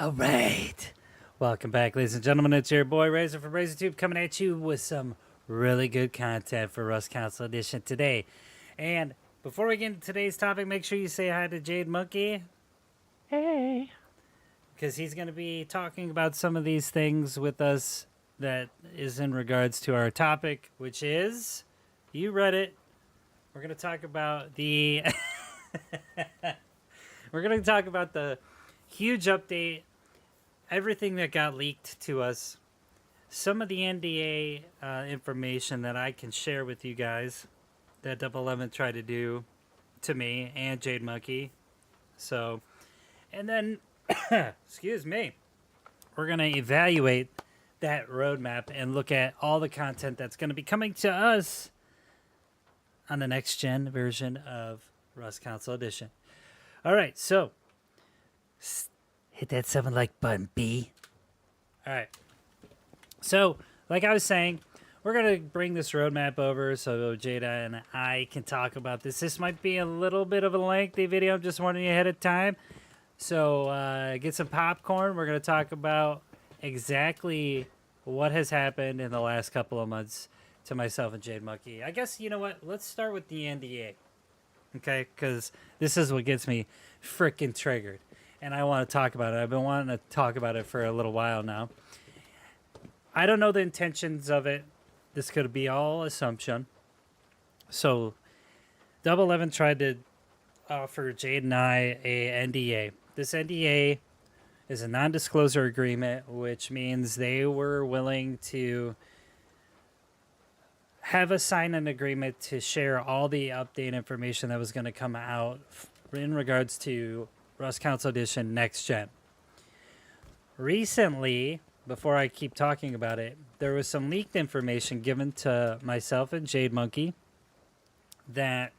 All right. Welcome back, ladies and gentlemen. It's your boy Razor from RazorTube coming at you with some really good content for Rust Console Edition today. And before we get into today's topic, make sure you say hi to Jade Monkey. Hey. Because he's going to be talking about some of these things with us that is in regards to our topic, which is, you read it, we're going to talk about the... we're going to talk about the huge update, everything that got leaked to us, some of the NDA information that I can share with you guys that Double 11 tried to do to me and Jade Monkey. So, and then, excuse me, we're going to evaluate that roadmap and look at all the content that's going to be coming to us on the next gen version of Rust Console Edition. All right, so hit that 7 like button, B. All right. So, like I was saying, we're going to bring this roadmap over so Jada and I can talk about this. This might be a little bit of a lengthy video. I'm just warning you ahead of time. So, get some popcorn. We're going to talk about exactly what has happened in the last couple of months to myself and Jade Monkey. I guess, you know what? Let's start with the NDA. Okay? Because this is what gets me freaking triggered. And I want to talk about it. I've been wanting to talk about it for a little while now. I don't know the intentions of it. This could be all assumption. So, Double 11 tried to offer Jade and I a NDA. This NDA is a non-disclosure agreement, which means they were willing to have us sign an agreement to share all the update information that was going to come out in regards to Rust Console Edition Next Gen. Recently, before I keep talking about it, there was some leaked information given to myself and Jade Monkey that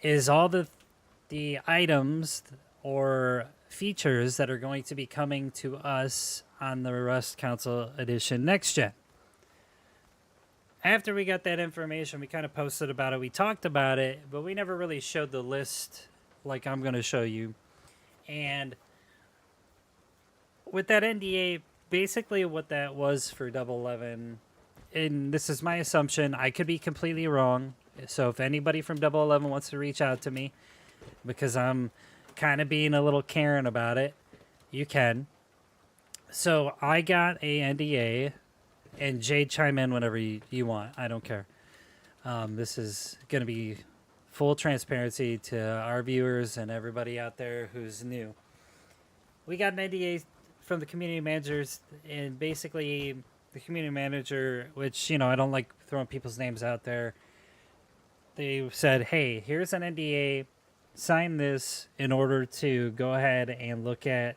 is all the items or features that are going to be coming to us on the Rust Console Edition Next Gen. After we got that information, we kind of posted about it. We talked about it, but we never really showed the list like I'm going to show you. And with that NDA, basically what that was for Double 11, and this is my assumption, I could be completely wrong. So if anybody from Double 11 wants to reach out to me, because I'm kind of being a little Karen about it, you can. So I got a NDA, and Jade, chime in whenever you want. I don't care. This is going to be full transparency to our viewers and everybody out there who's new. We got an NDA from the community managers, and basically the community manager, which, you know, I don't like throwing people's names out there. They said, hey, here's an NDA. Sign this in order to go ahead and look at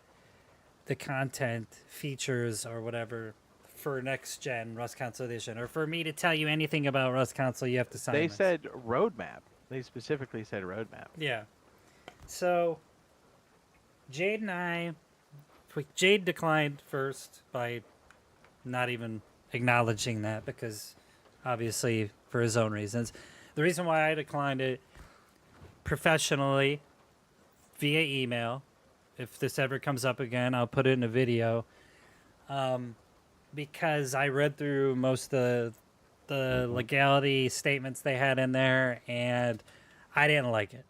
the content, features, or whatever for next gen Rust Console Edition. Or for me to tell you anything about Rust Console, you have to sign this. They said roadmap. They specifically said roadmap. Yeah. So, Jade and I, Jade declined first by not even acknowledging that because obviously for his own reasons. The reason why I declined it professionally via email, if this ever comes up again, I'll put it in a video, because I read through most of the legality statements they had in there, and I didn't like it.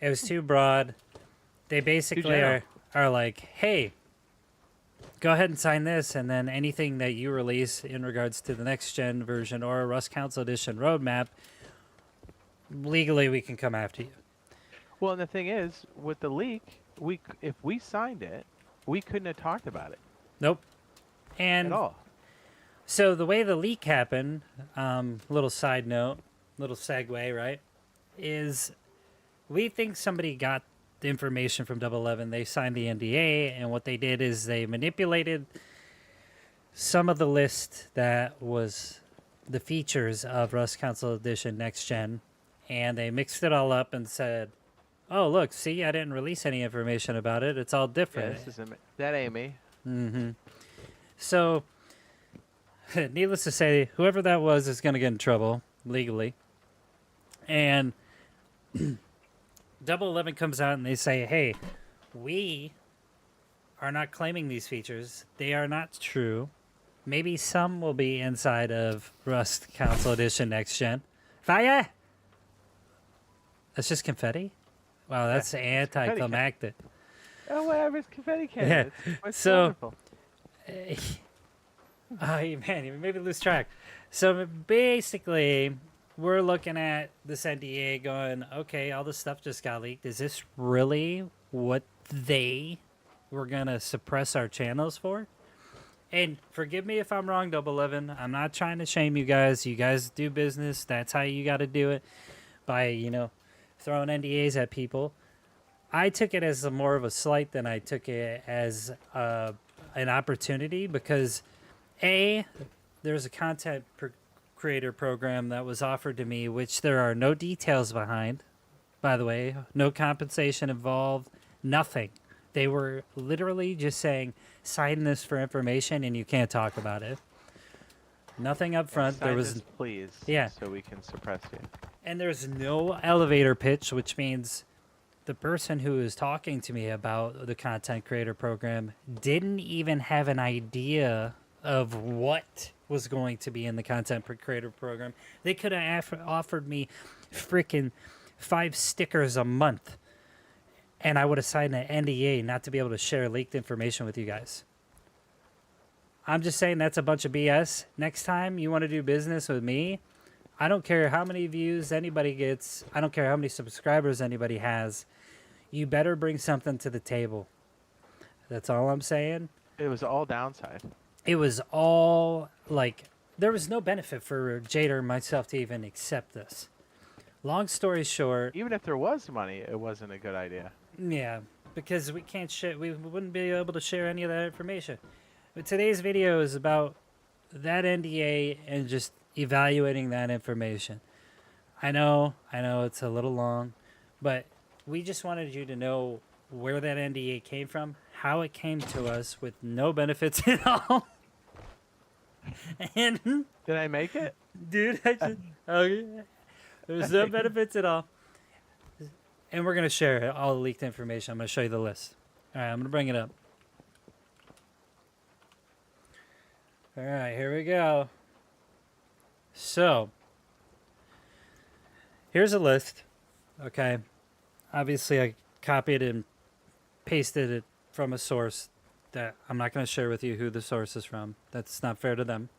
It was too broad. They basically are like, hey, go ahead and sign this, and then anything that you release in regards to the next gen version or Rust Console Edition roadmap, legally we can come after you. Well, and the thing is, with the leak, if we signed it, we couldn't have talked about it. Nope. And at all. So the way the leak happened, little side note, little segue, right, is we think somebody got the information from Double 11. They signed the NDA, and what they did is they manipulated some of the list that was the features of Rust Console Edition Next Gen, and they mixed it all up and said, oh, look, see, I didn't release any information about it. It's all different. Yeah, this is that Amy. Mm-hmm. So, needless to say, whoever that was is going to get in trouble legally. And Double 11 comes out and they say, hey, we are not claiming these features. They are not true. Maybe some will be inside of Rust Console Edition Next Gen. Fire! That's just confetti? Wow, that's it's confetti anticlimactic. Oh, whatever, it's confetti cannon. Yeah, It's so- wonderful. Oh, man, you maybe lose track. So basically, we're looking at this NDA going, okay, all this stuff just got leaked. Is this really what they were going to suppress our channels for? And forgive me if I'm wrong, Double 11. I'm not trying to shame you guys. You guys do business. That's how you got to do it, by, you know, throwing NDAs at people. I took it as more of a slight than I took it as an opportunity because, A, there's a content creator program that was offered to me, which there are no details behind, by the way. No compensation involved, nothing. They were literally just saying, sign this for information and you can't talk about it. Nothing up front. Sign There was this, please. Yeah. So we can suppress you. And there's no elevator pitch, which means the person who is talking to me about the content creator program didn't even have an idea of what was going to be in the content creator program. They could have offered me freaking 5 stickers a month, and I would have signed an NDA not to be able to share leaked information with you guys. I'm just saying that's a bunch of BS. Next time you want to do business with me, I don't care how many views anybody gets. I don't care how many subscribers anybody has. You better bring something to the table. That's all I'm saying. It was all downside. It was all like, there was no benefit for Jada or myself to even accept this. Long story short, Even if there was money, it wasn't a good idea. yeah, because we can't share, we wouldn't be able to share any of that information. But today's video is about that NDA and just evaluating that information. I know it's a little long, but we just wanted you to know where that NDA came from, how it came to us with no benefits at all. And Did I make it? dude, I just, okay, there's no benefits at all. And we're gonna share all the leaked information. I'm gonna show you the list. All right, I'm gonna bring it up. All right, here we go. So, here's a list. Okay. Obviously, I copied and pasted it from a source that I'm not going to share with you who the source is from. That's not fair to them.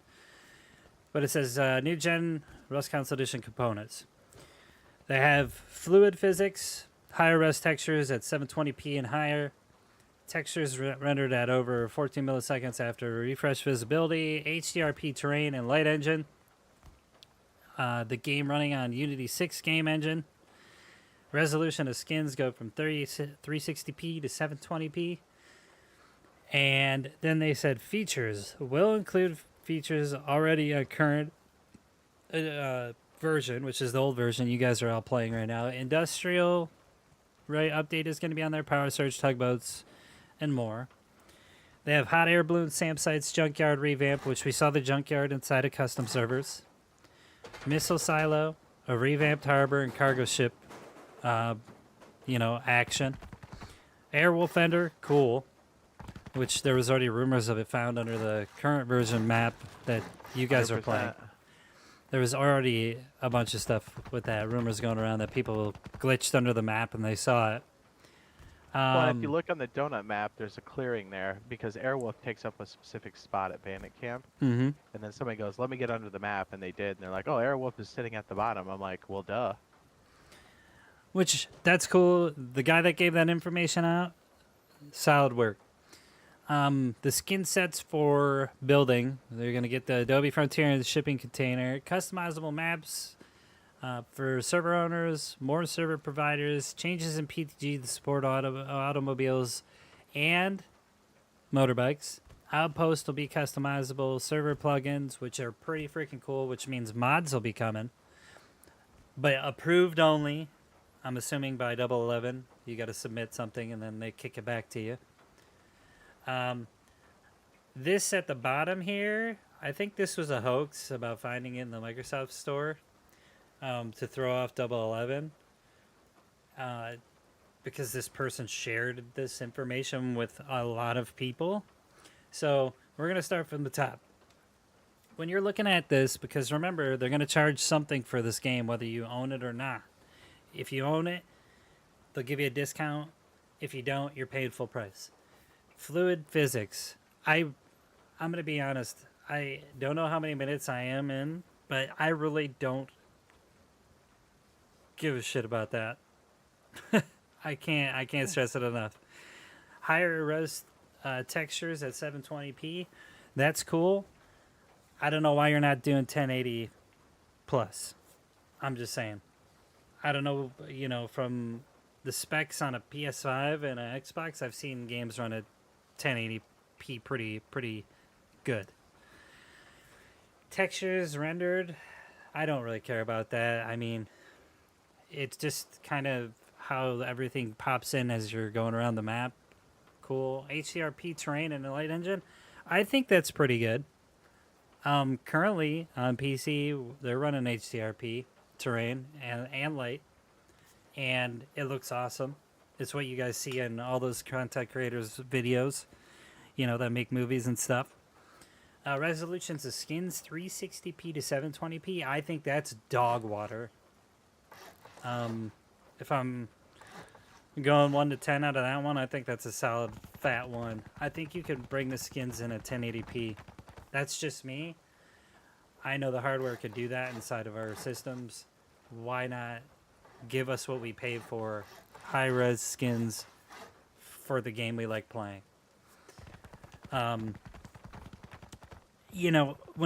But it says New Gen Rust Console Edition components. They have fluid physics, higher Rust textures at 720p and higher, textures rendered at over 14 milliseconds after refresh visibility, HDRP terrain and light engine. The game running on Unity 6 game engine. Resolution of skins go from 360p to 720p. And then they said features will include features already a current version, which is the old version you guys are all playing right now. Industrial, right, update is going to be on there. Power surge tugboats and more. They have hot air balloon SAM sites junkyard revamp, which we saw the junkyard inside of custom servers. Missile silo, a revamped harbor and cargo ship, action. Airwolf Ender, cool. Which there was already rumors of it found under the current version map that you guys are playing. 100%. There was already a bunch of stuff with that, rumors going around that people glitched under the map and they saw it. Well, if you look on the donut map, there's a clearing there because Airwolf takes up a specific spot at Bandit Camp. Mm-hmm. And then somebody goes, let me get under the map. And they did. And they're like, oh, Airwolf is sitting at the bottom. I'm like, well, duh. Which, that's cool. The guy that gave that information out, solid work. The skin sets for building, they're going to get the Adobe Frontier and the shipping container. Customizable maps for server owners, more server providers, changes in PEGI to support automobiles and motorbikes. Outpost will be customizable. Server plugins, which are pretty freaking cool, which means mods will be coming. But approved only. I'm assuming by 11. You got to submit something and then they kick it back to you. This at the bottom here, I think this was a hoax about finding it in the Microsoft store to throw off 11. because this person shared this information with a lot of people. So we're going to start from the top. When you're looking at this, because remember, they're going to charge something for this game, whether you own it or not. If you own it, they'll give you a discount. If you don't, you're paid full price. Fluid physics. I'm going to be honest. I don't know how many minutes I am in, but I really don't give a shit about that. I can't stress it enough. Higher res textures at 720p. That's cool. I don't know why you're not doing 1080 plus. I'm just saying. I don't know, from the specs on a PS5 and an Xbox, I've seen games run at 1080p pretty good. Textures rendered, I don't really care about that. I mean, it's just kind of how everything pops in as you're going around the map. Cool. HDRP terrain and a light engine, I think that's pretty good. Currently on PC, they're running HDRP terrain and light, and it looks awesome. It's what you guys see in all those content creators' videos, that make movies and stuff. Resolutions of skins 360p to 720p. I think that's dog water. If I'm going 1 to 10 out of that one, I think that's a solid fat one. I think you could bring the skins in at 1080p. That's just me. I know the hardware could do that inside of our systems. Why not give us what we paid for? High-res skins for the game we like playing. When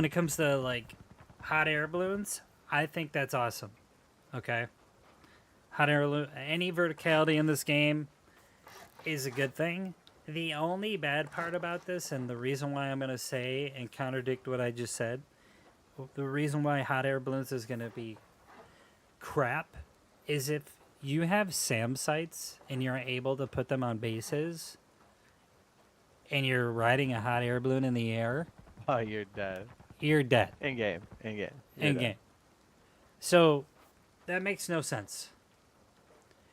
it comes to, like, hot air balloons, I think that's awesome. Okay? Hot air balloon, any verticality in this game is a good thing. The only bad part about this, and the reason why I'm going to say and contradict what I just said, the reason why hot air balloons is going to be crap is if you have SAM sites and you're able to put them on bases and you're riding a hot air balloon in the air. Oh, you're dead. You're dead. In game. So that makes no sense.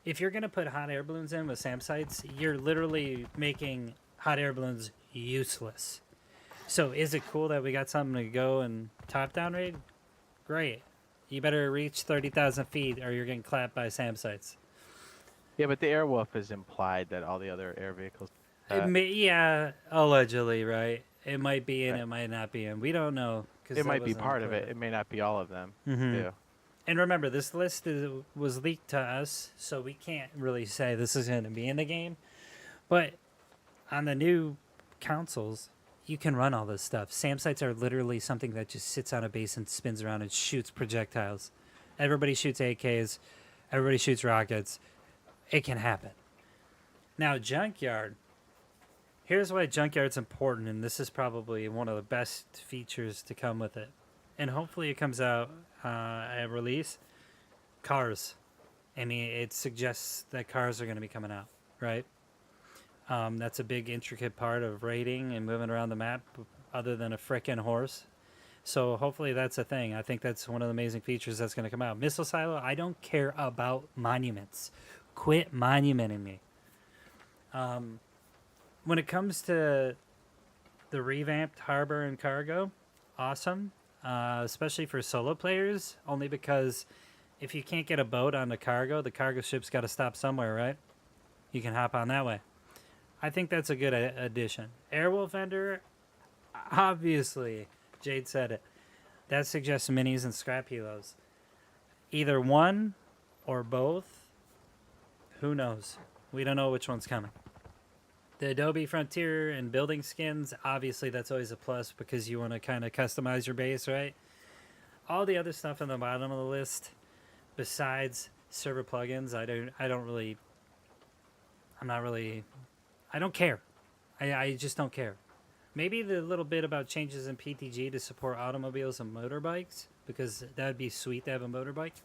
If you're going to put hot air balloons in with SAM sites, you're literally making hot air balloons useless. So is it cool that we got something to go and top-down raid? Great. You better reach 30,000 feet or you're getting clapped by SAM sites. Yeah, but the Airwolf is implied that all the other air vehicles... yeah, allegedly, right? It might be in, it might not be in. We don't know. It might be part of it. It may not be all of them. Mm-hmm. Yeah. And remember, this list was leaked to us, so we can't really say this is going to be in the game. But on the new consoles, you can run all this stuff. SAM sites are literally something that just sits on a base and spins around and shoots projectiles. Everybody shoots AKs. Everybody shoots rockets. It can happen. Now, Junkyard. Here's why Junkyard's important, and this is probably one of the best features to come with it. And hopefully it comes out at release. Cars. I mean, it suggests that cars are going to be coming out, right? That's a big, intricate part of raiding and moving around the map, other than a frickin' horse. So hopefully that's a thing. I think that's one of the amazing features that's going to come out. Missile Silo, I don't care about monuments. Quit monumenting me. When it comes to the revamped harbor and cargo, awesome. Especially for solo players, only because if you can't get a boat on the cargo ship's got to stop somewhere, right? You can hop on that way. I think that's a good addition. Airwolf Vendor, obviously, Jade said it. That suggests minis and scrap helos. Either one or both, who knows? We don't know which one's coming. The Adobe Frontier and building skins, obviously that's always a plus because you want to kind of customize your base, right? All the other stuff on the bottom of the list, besides server plugins, I don't care. I just don't care. Maybe the little bit about changes in PTG to support automobiles and motorbikes, because that would be sweet to have a motorbike.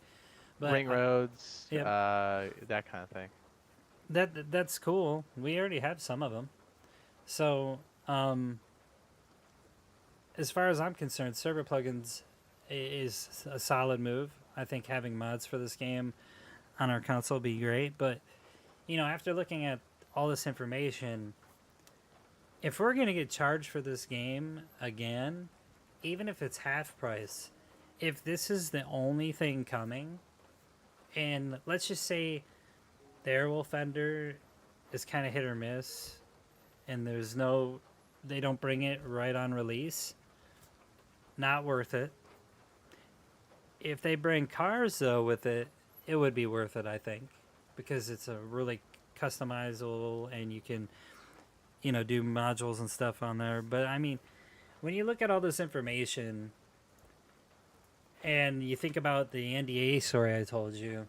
But ring roads, yep. that kind of thing. That's cool. We already have some of them. So, as far as I'm concerned, server plugins is a solid move. I think having mods for this game on our console would be great. But, you know, after looking at all this information, if we're going to get charged for this game again, even if it's half price, if this is the only thing coming, and let's just say the Airwolf Fender is kind of hit or miss, and they don't bring it right on release, not worth it. If they bring Cars, though, with it, it would be worth it, I think, because it's a really customizable, and you can, you know, do modules and stuff on there. But I mean, when you look at all this information and you think about the NDA story I told you,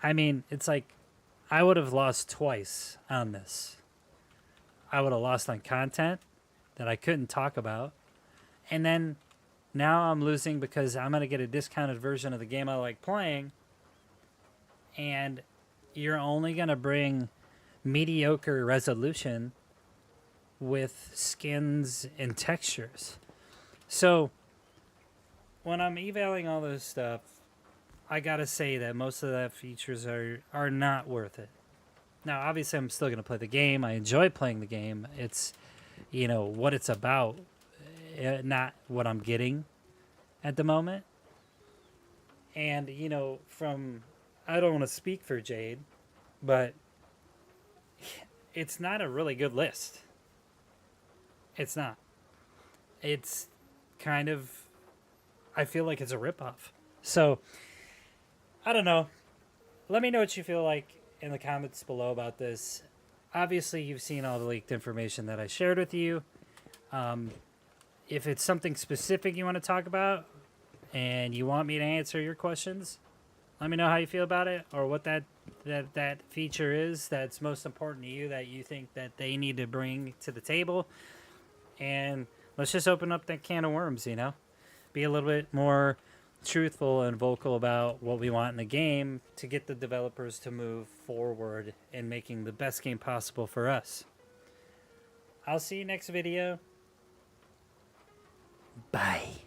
I mean, it's like I would have lost twice on this. I would have lost on content that I couldn't talk about, and then now I'm losing because I'm going to get a discounted version of the game I like playing, and you're only going to bring mediocre resolution with skins and textures. So when I'm evaluating all this stuff, I gotta say that most of the features are not worth it. Now, obviously, I'm still gonna play the game. I enjoy playing the game. It's, you know, what it's about, not what I'm getting at the moment. And, you know, I don't want to speak for Jade, but it's not a really good list. It's not. It's kind of, I feel like it's a ripoff. So, I don't know. Let me know what you feel like in the comments below about this. Obviously, you've seen all the leaked information that I shared with you. If it's something specific you want to talk about and you want me to answer your questions, let me know how you feel about it, or what that feature is that's most important to you, that you think that they need to bring to the table. And let's just open up that can of worms, you know? Be a little bit more truthful and vocal about what we want in the game to get the developers to move forward in making the best game possible for us. I'll see you next video. Bye.